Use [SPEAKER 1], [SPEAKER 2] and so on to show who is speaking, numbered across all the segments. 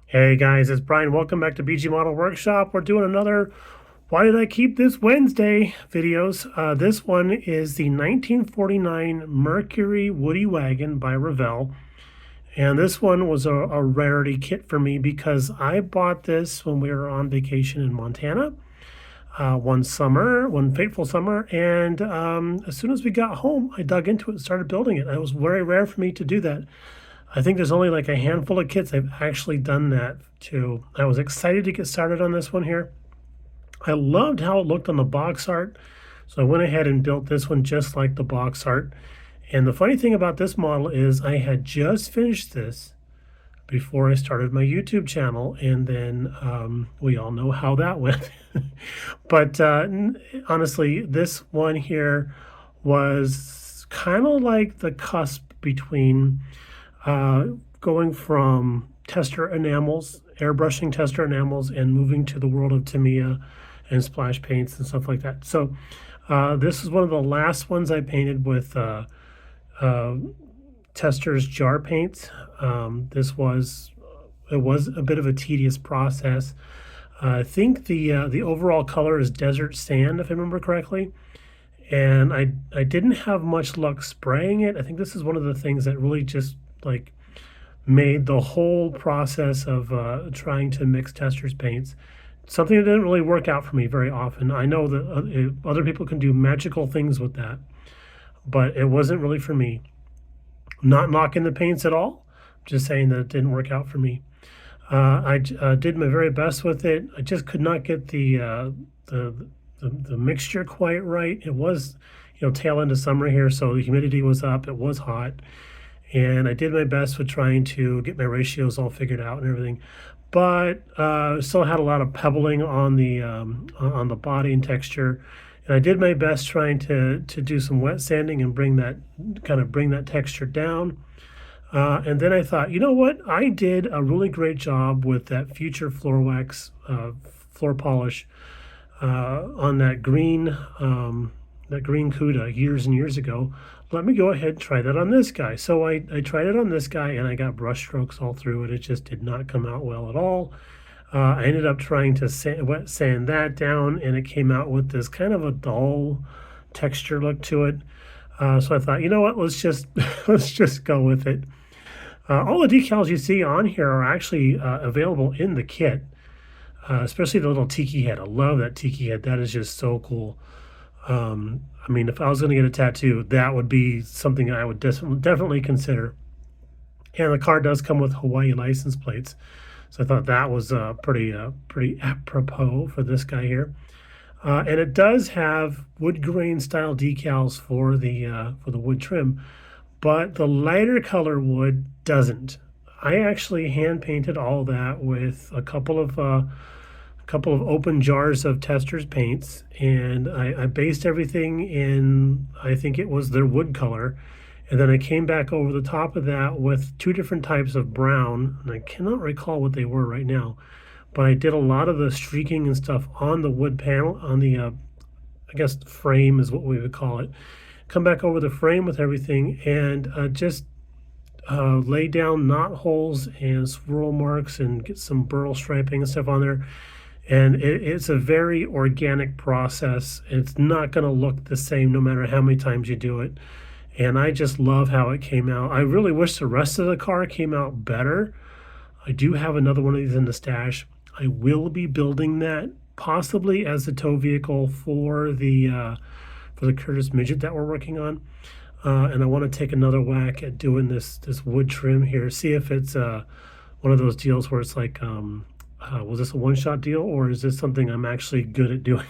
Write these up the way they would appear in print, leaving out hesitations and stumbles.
[SPEAKER 1] Hey guys, it's Brian. Welcome back to BG Model Workshop. We're doing another Why Did I Keep This Wednesday videos. This one is the 1949 Mercury Woody Wagon by Revell. And this one was a rarity kit for me because I bought this when we were on vacation in Montana one fateful summer. And as soon as we got home, I dug into it and started building it. It was very rare for me to do that. I think there's only like a handful of kits I've actually done that to. I was excited to get started on this one here. I loved how it looked on the box art, so I went ahead and built this one just like the box art. And the funny thing about this model is I had just finished this before I started my YouTube channel, and then we all know how that went. But honestly, this one here was kind of like the cusp between going from tester enamels, airbrushing tester enamels, and moving to the world of Tamiya and splash paints and stuff like that. So this is one of the last ones I painted with Testors jar paints. It was a bit of a tedious process. I think the overall color is desert sand, if I remember correctly. And I didn't have much luck spraying it. I think this is one of the things that really just like made the whole process of trying to mix Testors paints something that didn't really work out for me very often. I know that other people can do magical things with that, but it wasn't really for me. Not knocking the paints at all, just saying that it didn't work out for me. I did my very best with it. I just could not get the mixture quite right. It was, tail end of summer here, so the humidity was up. It was hot, and I did my best with trying to get my ratios all figured out and everything, but still had a lot of pebbling on the body and texture. And I did my best trying to do some wet sanding and bring that texture down. And then I thought, you know what? I did a really great job with that Future Floor Wax floor polish on that green Cuda years and years ago. Let me go ahead and try that on this guy. So I tried it on this guy, and I got brush strokes all through it. It just did not come out well at all. I ended up trying to wet sand that down, and it came out with this kind of a dull texture look to it. So I thought, you know what? Let's just let's just go with it. All the decals you see on here are actually available in the kit, especially the little tiki head. I love that tiki head. That is just so cool. I mean, if I was going to get a tattoo, that would be something I would definitely consider. And the car does come with Hawaii license plates, so I thought that was pretty apropos for this guy here. And it does have wood grain style decals for the wood trim, but the lighter color wood doesn't. I actually hand painted all that with a couple of open jars of Testors paints, and I based everything in, I think it was their wood color, and then I came back over the top of that with two different types of brown, and I cannot recall what they were right now, but I did a lot of the streaking and stuff on the wood panel, on the I guess frame is what we would call it. Come back over the frame with everything, and just lay down knot holes and swirl marks and get some burl striping and stuff on there. And it's a very organic process. It's not going to look the same no matter how many times you do it. And I just love how it came out. I really wish the rest of the car came out better. I do have another one of these in the stash. I will be building that possibly as the tow vehicle for the Curtis Midget that we're working on. And I want to take another whack at doing this wood trim here. See if it's one of those deals where it's like, was this a one-shot deal, or is this something I'm actually good at doing?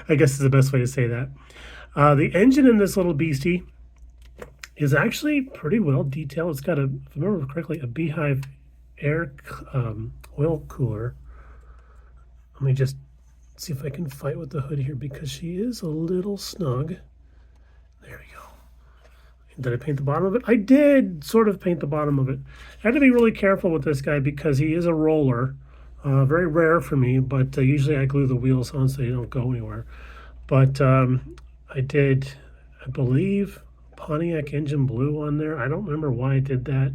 [SPEAKER 1] I guess is the best way to say that. The engine in this little beastie is actually pretty well detailed. It's got if I remember correctly, a Beehive air oil cooler. Let me just see if I can fight with the hood here because she is a little snug. There we go. Did I paint the bottom of it? I did sort of paint the bottom of it. I had to be really careful with this guy because he is a roller. Very rare for me, but usually I glue the wheels on so they don't go anywhere. But I did, I believe, Pontiac engine blue on there. I don't remember why I did that.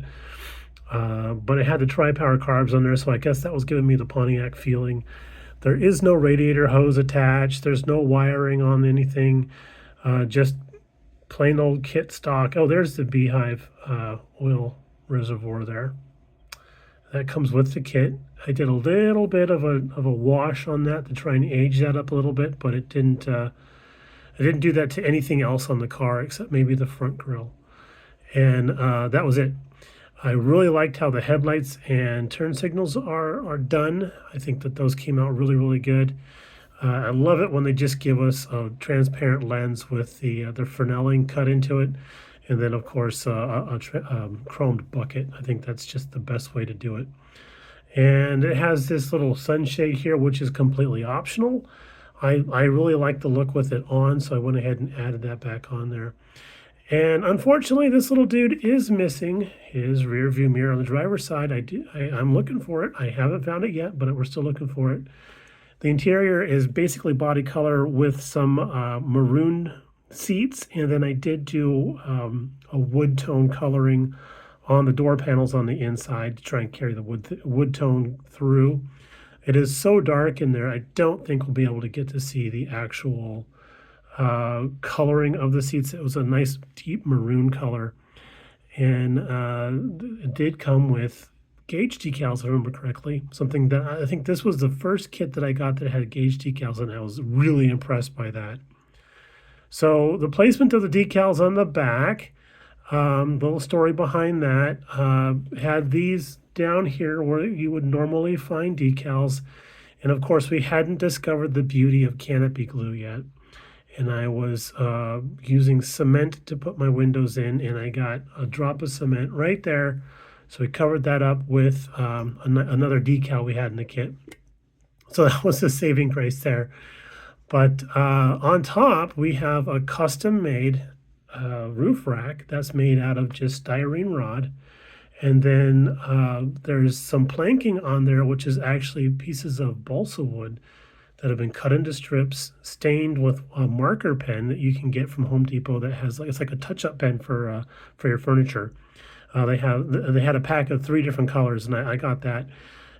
[SPEAKER 1] but it had the tri-power carbs on there, so I guess that was giving me the Pontiac feeling. There is no radiator hose attached. There's no wiring on anything. Just plain old kit stock. Oh, there's the Beehive oil reservoir there. That comes with the kit. I did a little bit of a wash on that to try and age that up a little bit, but it didn't. I didn't do that to anything else on the car except maybe the front grille, and that was it. I really liked how the headlights and turn signals are done. I think that those came out really good. I love it when they just give us a transparent lens with the Fresnelling cut into it, and then of course chromed bucket. I think that's just the best way to do it. And it has this little sunshade here, which is completely optional. I really like the look with it on, so I went ahead and added that back on there. And unfortunately, this little dude is missing his rear view mirror on the driver's side. I'm looking for it. I haven't found it yet, but we're still looking for it. The interior is basically body color with some maroon seats, and then I did do a wood tone coloring on the door panels on the inside to try and carry the wood tone through. It is so dark in there, I don't think we'll be able to get to see the actual coloring of the seats. It was a nice deep maroon color, and it did come with gauge decals, if I remember correctly. Something that I think this was the first kit that I got that had gauge decals, and I was really impressed by that. So the placement of the decals on the back, little story behind that, had these down here where you would normally find decals. And of course, we hadn't discovered the beauty of canopy glue yet. And I was using cement to put my windows in, and I got a drop of cement right there. So we covered that up with another decal we had in the kit. So that was a saving grace there. But on top, we have a custom-made roof rack that's made out of just styrene rod. And then there's some planking on there, which is actually pieces of balsa wood that have been cut into strips, stained with a marker pen that you can get from Home Depot that has it's like a touch-up pen for your furniture. They had a pack of 3 different colors, and I got that,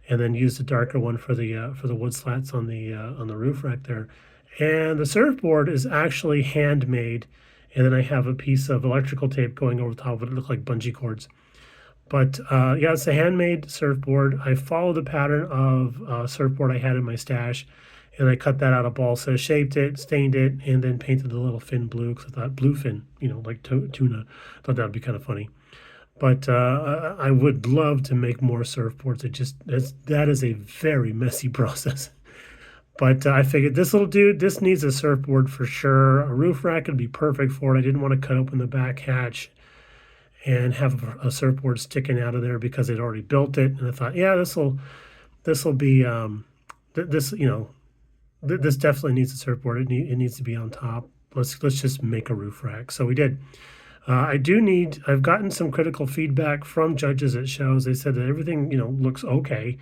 [SPEAKER 1] and then used a darker one for the wood slats on the roof rack there. And the surfboard is actually handmade, and then I have a piece of electrical tape going over the top of it. It looked like bungee cords. But yeah, it's a handmade surfboard. I followed the pattern of surfboard I had in my stash, and I cut that out of balsa, shaped it, stained it, and then painted the little fin blue, because I thought bluefin, like tuna. I thought that would be kind of funny. But I would love to make more surfboards. That is a very messy process. But I figured this little dude, this needs a surfboard for sure. A roof rack would be perfect for it. I didn't want to cut open the back hatch and have a surfboard sticking out of there because they'd already built it. And I thought, yeah, this will be this definitely needs a surfboard. It needs to be on top. Let's just make a roof rack. So we did. I've gotten some critical feedback from judges at shows. They said that everything, looks okay,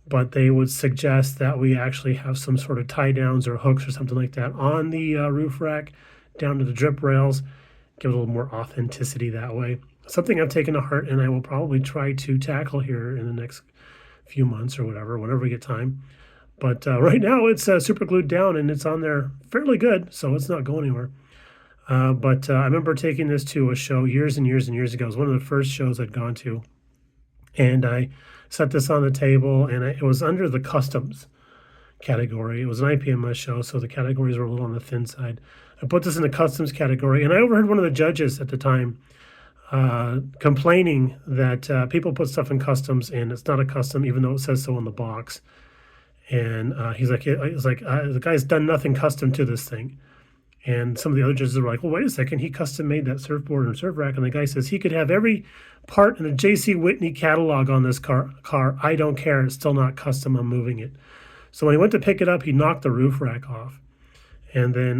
[SPEAKER 1] but they would suggest that we actually have some sort of tie downs or hooks or something like that on the roof rack down to the drip rails, give it a little more authenticity that way. Something I've taken to heart, and I will probably try to tackle here in the next few months or whatever, whenever we get time. But right now it's super glued down, and it's on there fairly good, so it's not going anywhere. But I remember taking this to a show years and years and years ago. It was one of the first shows I'd gone to. And I set this on the table, and it was under the customs category. It was an IPMS show, so the categories were a little on the thin side. I put this in the customs category, and I overheard one of the judges at the time complaining that people put stuff in customs, and it's not a custom, even though it says so on the box. And he's like, the guy's done nothing custom to this thing. And some of the other judges were like, well, wait a second, he custom made that surfboard and surf rack. And the guy says he could have every part in the J.C. Whitney catalog on this car. I don't care. It's still not custom. I'm moving it. So when he went to pick it up, he knocked the roof rack off and then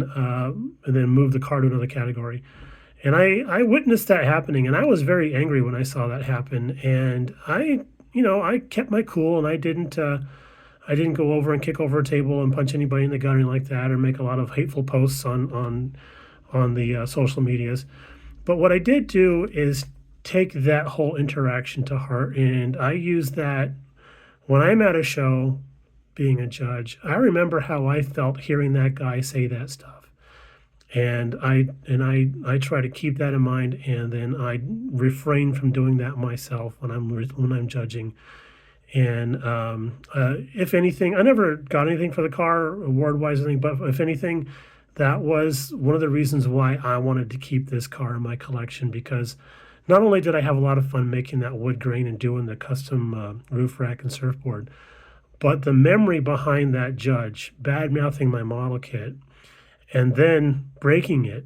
[SPEAKER 1] moved the car to another category. And I witnessed that happening, and I was very angry when I saw that happen. And I kept my cool, and I didn't go over and kick over a table and punch anybody in the gut or anything like that, or make a lot of hateful posts on the social medias. But what I did do is take that whole interaction to heart, and I use that when I'm at a show being a judge. I remember how I felt hearing that guy say that stuff. And I try to keep that in mind, and then I refrain from doing that myself when I'm judging. And if anything, I never got anything for the car award wise, anything. But if anything, that was one of the reasons why I wanted to keep this car in my collection, because not only did I have a lot of fun making that wood grain and doing the custom roof rack and surfboard, but the memory behind that judge bad mouthing my model kit and then breaking it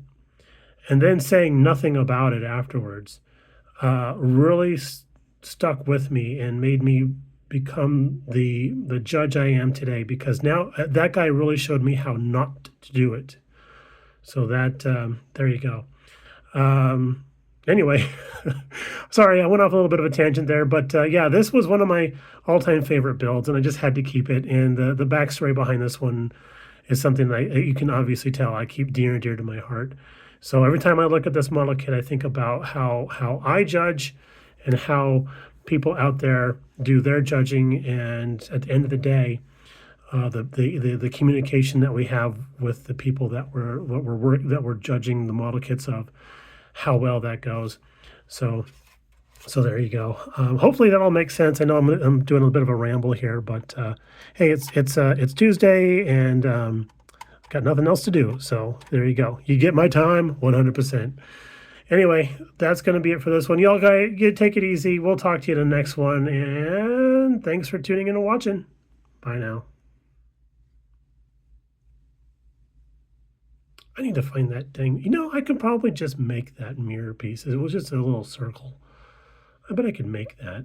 [SPEAKER 1] and then saying nothing about it afterwards really stuck with me and made me become the judge I am today, because now that guy really showed me how not to do it. So that there you go. Anyway, sorry, I went off a little bit of a tangent there, but yeah, this was one of my all-time favorite builds, and I just had to keep it. And the backstory behind this one is something that you can obviously tell I keep dear and dear to my heart. So every time I look at this model kit, I think about how I judge and how people out there do their judging, and at the end of the day, the communication that we have with the people that we're judging the model kits of, how well that goes. So there you go. Hopefully that all makes sense. I know I'm doing a bit of a ramble here, but hey, it's Tuesday, and got nothing else to do. So there you go. You get my time 100%. Anyway, that's going to be it for this one. Y'all guys, you take it easy. We'll talk to you in the next one, and thanks for tuning in and watching. Bye now. I need to find that thing. You know, I could probably just make that mirror piece. It was just a little circle. I bet I could make that.